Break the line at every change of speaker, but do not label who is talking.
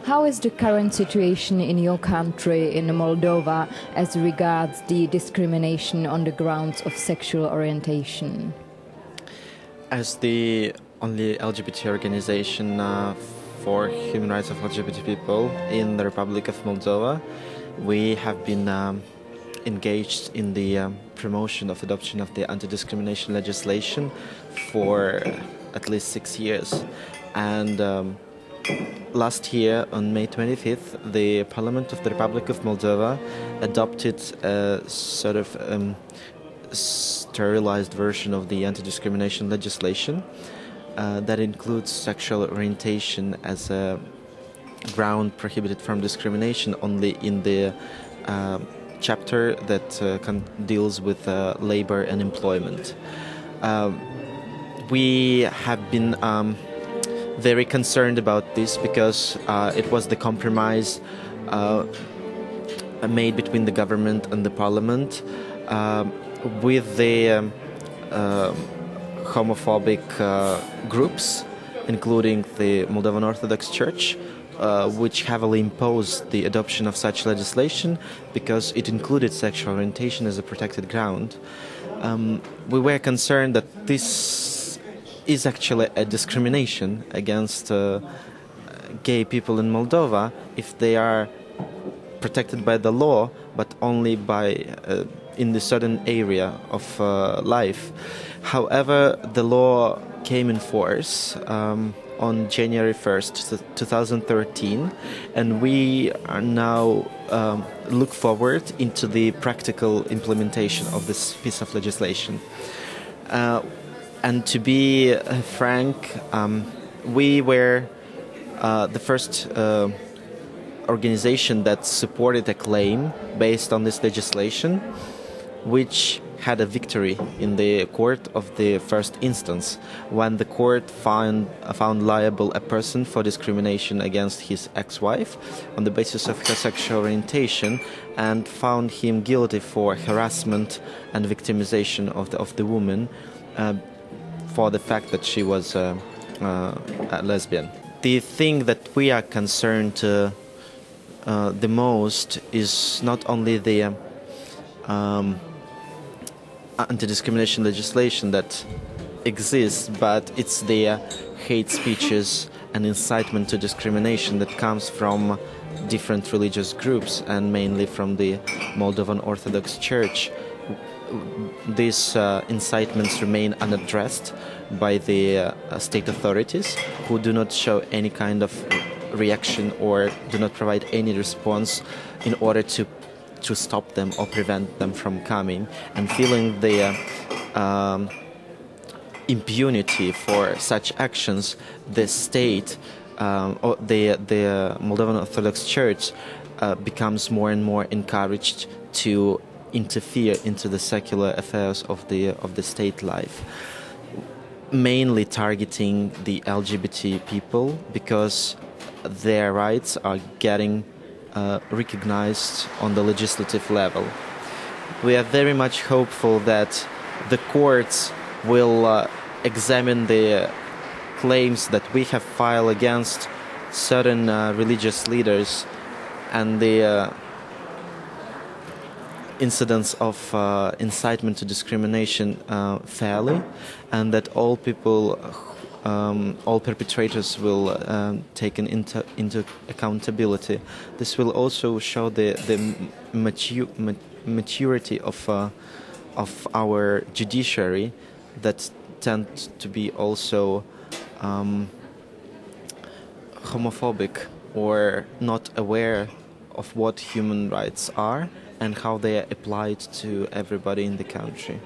How is the current situation in your country, in Moldova, as regards the discrimination on the grounds of sexual orientation?
As the only LGBT organization for human rights of LGBT people in the Republic of Moldova, we have been engaged in the promotion of adoption of the anti-discrimination legislation for at least 6 years. And last year, on May 25th, the Parliament of the Republic of Moldova adopted a sort of sterilized version of the anti-discrimination legislation that includes sexual orientation as a ground prohibited from discrimination only in the chapter that deals with labor and employment. We have been very concerned about this because it was the compromise made between the government and the parliament with the homophobic groups, including the Moldovan Orthodox Church, which heavily imposed the adoption of such legislation because it included sexual orientation as a protected ground. We were concerned that this is actually a discrimination against gay people in Moldova if they are protected by the law, but only by in the certain area of life. However, the law came in force on January 1st, 2013, and we are now look forward into the practical implementation of this piece of legislation. And to be frank, we were the first organization that supported a claim based on this legislation, which had a victory in the court of the first instance when the court found liable a person for discrimination against his ex-wife on the basis of her sexual orientation and found him guilty for harassment and victimization of the woman for the fact that she was a lesbian. The thing that we are concerned the most is not only the anti-discrimination legislation that exists, but it's the hate speeches and incitement to discrimination that comes from different religious groups and mainly from the Moldovan Orthodox Church. These incitements remain unaddressed by the state authorities, who do not show any kind of reaction or do not provide any response in order to stop them or prevent them from coming. And feeling the impunity for such actions, the state or the Moldovan Orthodox Church becomes more and more encouraged to interfere into the secular affairs of the state life, mainly targeting the LGBT people because their rights are getting recognized on the legislative level. We are very much hopeful that the courts will examine the claims that we have filed against certain religious leaders and the incidents of incitement to discrimination fairly, and that all people, all perpetrators will taken into accountability. This will also show the maturity of our judiciary, that tend to be also homophobic or not aware of what human rights are and how they are applied to everybody in the country.